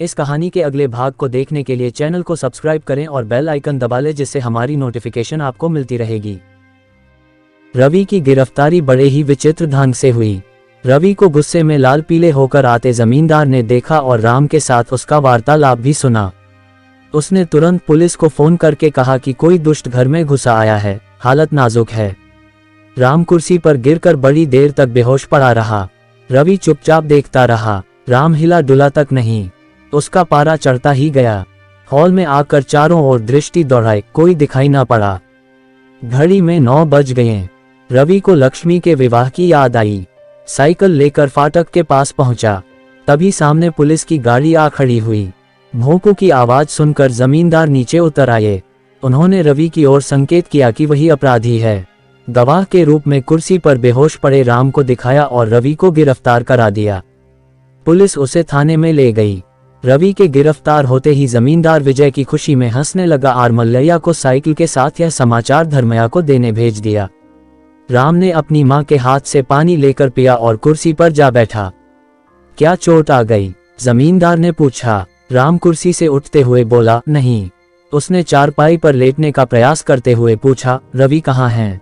इस कहानी के अगले भाग को देखने के लिए चैनल को सब्सक्राइब करें और बेल आइकन दबा लें, जिससे हमारी नोटिफिकेशन आपको मिलती रहेगी। रवि की गिरफ्तारी बड़े ही विचित्र ढंग से हुई। रवि को गुस्से में लाल पीले होकर आते जमींदार ने देखा और राम के साथ उसका वार्तालाप भी सुना। उसने तुरंत पुलिस को फोन करके कहा कि कोई दुष्ट घर में घुसा आया है, हालत नाजुक है। राम कुर्सी पर गिरकर बड़ी देर तक बेहोश पड़ा रहा। रवि चुपचाप देखता रहा। राम हिला डुला तक नहीं, उसका पारा चढ़ता ही गया। हॉल में आकर चारों ओर दृष्टि दौड़ाई, कोई दिखाई न पड़ा। घड़ी में 9 बज गए। रवि को लक्ष्मी के विवाह की याद आई। साइकिल लेकर फाटक के पास पहुंचा, तभी सामने पुलिस की गाड़ी आ खड़ी हुई। भौंकों की आवाज सुनकर जमींदार नीचे उतर आए। उन्होंने रवि की ओर संकेत किया कि वही अपराधी है। गवाह के रूप में कुर्सी पर बेहोश पड़े राम को दिखाया और रवि को गिरफ्तार करा दिया। पुलिस उसे थाने में ले गई। रवि के गिरफ्तार होते ही जमींदार विजय की खुशी में हंसने लगा और मल्लैया को साइकिल के साथ यह समाचार धर्मैया को देने भेज दिया। राम ने अपनी मां के हाथ से पानी लेकर पिया और कुर्सी पर जा बैठा। क्या चोट आ गई? जमींदार ने पूछा। राम कुर्सी से उठते हुए बोला, नहीं। उसने चारपाई पर लेटने का प्रयास करते हुए पूछा, रवि कहाँ है?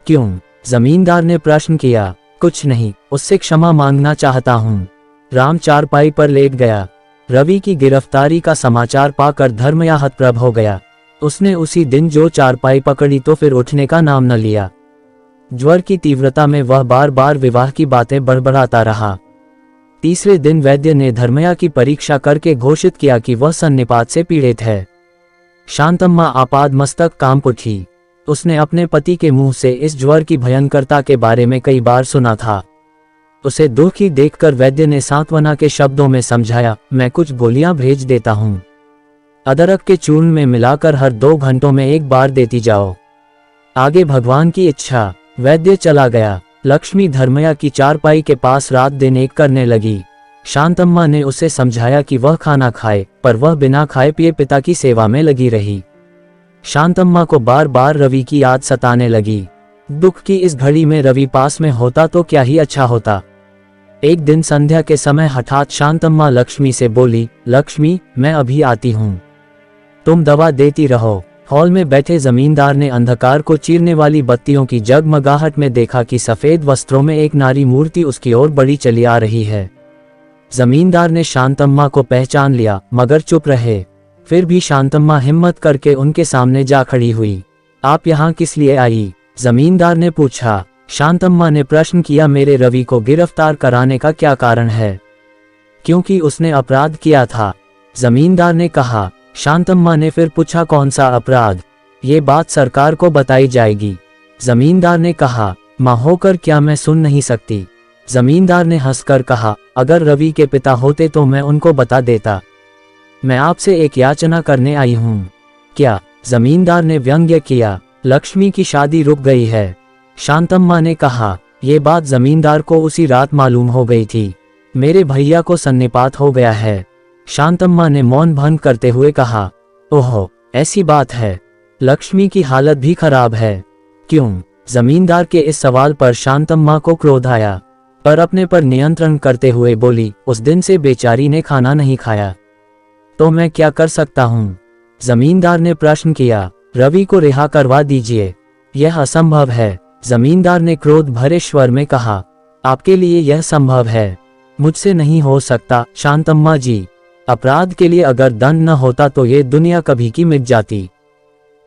क्यों? जमींदार ने प्रश्न किया। कुछ नहीं, उससे क्षमा मांगना चाहता हूँ। राम चारपाई पर लेट गया। रवि की गिरफ्तारी का समाचार पाकर धर्मैया हतप्रभ हो गया। उसने उसी दिन जो चारपाई पकड़ी तो फिर उठने का नाम न लिया। ज्वर की तीव्रता में वह बार बार विवाह की बातें बड़बड़ाता रहा। तीसरे दिन वैद्य ने धर्मैया की परीक्षा करके घोषित किया कि वह सन्निपात से पीड़ित है। शांतम्मा आपाद मस्तक कांप उठी। उसने अपने पति के मुंह से इस ज्वर की भयंकरता के बारे में कई बार सुना था। उसे दुखी देखकर वैद्य ने सांत्वना के शब्दों में समझाया, मैं कुछ गोलियां भेज देता हूँ। अदरक के चूर्ण में मिलाकर हर 2 घंटों में एक बार देती जाओ। आगे भगवान की इच्छा। वैद्य चला गया। लक्ष्मी धर्मैया की चारपाई के पास रात दिन एक करने लगी। शांतम्मा ने उसे समझाया कि वह खाना खाए, पर वह बिना खाए पिए पिता की सेवा में लगी रही। शांतम्मा को बार बार रवि की याद सताने लगी। दुख की इस घड़ी में रवि पास में होता तो क्या ही अच्छा होता। एक दिन संध्या के समय हठात शांतम्मा लक्ष्मी से बोली, लक्ष्मी, मैं अभी आती हूँ, तुम दवा देती रहो। हॉल में बैठे जमींदार ने अंधकार को चीरने वाली बत्तियों की जगमगाहट में देखा कि सफेद वस्त्रों में एक नारी मूर्ति उसकी ओर बढ़ी चली आ रही है। जमींदार ने शांतम्मा को पहचान लिया, मगर चुप रहे। फिर भी शांतम्मा हिम्मत करके उनके सामने जा खड़ी हुई। आप यहाँ किस लिए आई? जमींदार ने पूछा। शांतम्मा ने प्रश्न किया, मेरे रवि को गिरफ्तार कराने का क्या कारण है? क्योंकि उसने अपराध किया था, जमींदार ने कहा। शांतम्मा ने फिर पूछा, कौन सा अपराध? ये बात सरकार को बताई जाएगी, जमींदार ने कहा। मां होकर क्या मैं सुन नहीं सकती? जमींदार ने हंसकर कहा, अगर रवि के पिता होते तो मैं उनको बता देता। मैं आपसे एक याचना करने आई हूँ। क्या? जमींदार ने व्यंग्य किया। लक्ष्मी की शादी रुक गई है, शांतम्मा ने कहा। ये बात जमींदार को उसी रात मालूम हो गई थी। मेरे भैया को सन्निपात हो गया है, शांतम्मा ने मौन भंग करते हुए कहा। ओहो, ऐसी बात है? लक्ष्मी की हालत भी खराब है। क्यों? जमींदार के इस सवाल पर शांतम्मा को क्रोध आया, पर अपने पर नियंत्रण करते हुए बोली, उस दिन से बेचारी ने खाना नहीं खाया। तो मैं क्या कर सकता हूँ? जमींदार ने प्रश्न किया। रवि को रिहा करवा दीजिए। यह असंभव है, जमींदार ने क्रोध भरे स्वर में कहा। आपके लिए यह संभव है, मुझसे नहीं हो सकता। शांतम्मा जी, अपराध के लिए अगर दंड न होता तो ये दुनिया कभी की मिट जाती।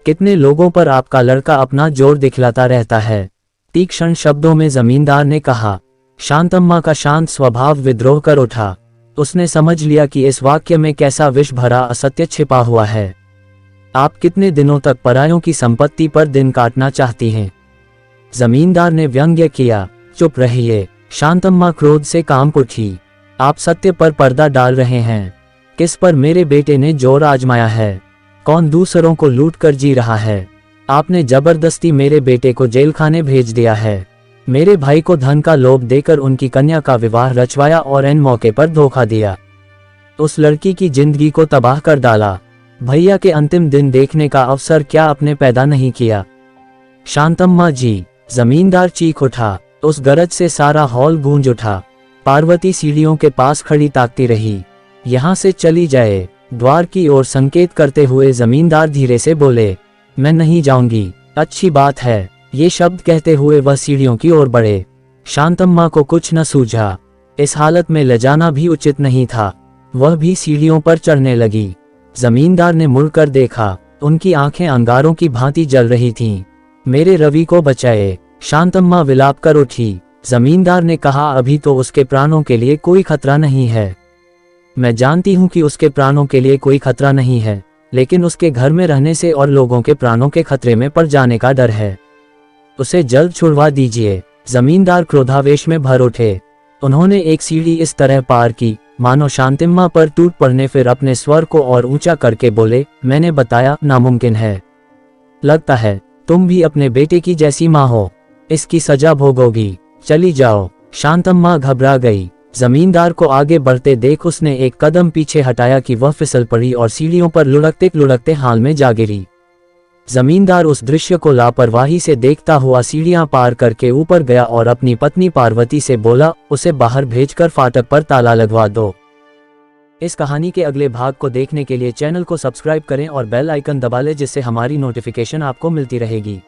कितने लोगों पर आपका लड़का अपना जोर दिखलाता रहता है, तीक्ष्ण शब्दों में जमींदार ने कहा। शांतम्मा का शांत स्वभाव विद्रोह कर उठा। उसने समझ लिया कि इस वाक्य में कैसा विष भरा असत्य छिपा हुआ है। आप कितने दिनों तक परायों की संपत्ति पर दिन काटना चाहती हैं? जमींदार ने व्यंग्य किया। चुप रहिए, शांतम्मा क्रोध से कांप उठी। आप सत्य पर पर्दा डाल रहे हैं। किस पर मेरे बेटे ने जोर आजमाया है? कौन दूसरों को लूट कर जी रहा है? आपने जबरदस्ती मेरे बेटे को जेल खाने भेज दिया है। मेरे भाई को धन का लोभ देकर उनकी कन्या का विवाह रचवाया और इन मौके पर धोखा दिया। उस लड़की की जिंदगी को तबाह कर डाला। भैया के अंतिम दिन देखने का अवसर क्या आपने पैदा नहीं किया? शांतम्मा जी, जमींदार चीख उठा। उस गरज से सारा हॉल गूंज उठा। पार्वती सीढ़ियों के पास खड़ी ताकती रही। यहाँ से चली जाए। द्वार की ओर संकेत करते हुए जमींदार धीरे से बोले, मैं नहीं जाऊंगी। अच्छी बात है। ये शब्द कहते हुए वह सीढ़ियों की ओर बढ़े। शांतम्मा को कुछ न सूझा। इस हालत में ले जाना भी उचित नहीं था। वह भी सीढ़ियों पर चढ़ने लगी। जमींदार ने मुड़कर देखा। उनकी आंखें अंगारों की भांति जल रही थीं। मेरे रवि को बचाए। शांतम्मा विलाप कर उठी। जमींदार ने कहा, अभी तो उसके प्राणों के लिए कोई खतरा नहीं है। मैं जानती हूं कि उसके प्राणों के लिए कोई खतरा नहीं है, लेकिन उसके घर में रहने से और लोगों के प्राणों के खतरे में पड़ जाने का डर है। उसे जल्द छुड़वा दीजिए। जमींदार क्रोधावेश में भर उठे। उन्होंने एक सीढ़ी इस तरह पार की मानो शांतिम्मा पर टूट पड़ने, फिर अपने स्वर को और ऊंचा करके बोले, मैंने बताया नामुमकिन है। लगता है तुम भी अपने बेटे की जैसी माँ हो। इसकी सजा भोगोगी। चली जाओ। शांतम्मा घबरा गई। जमींदार को आगे बढ़ते देख उसने एक कदम पीछे हटाया कि वह फिसल पड़ी और सीढ़ियों पर लुढ़कते लुढ़कते हाल में जा गिरी। जमींदार उस दृश्य को लापरवाही से देखता हुआ सीढ़ियां पार करके ऊपर गया और अपनी पत्नी पार्वती से बोला, उसे बाहर भेजकर फाटक पर ताला लगवा दो। इस कहानी के अगले भाग को देखने के लिए चैनल को सब्सक्राइब करें और बेल आइकन दबा लें, जिससे हमारी नोटिफिकेशन आपको मिलती रहेगी।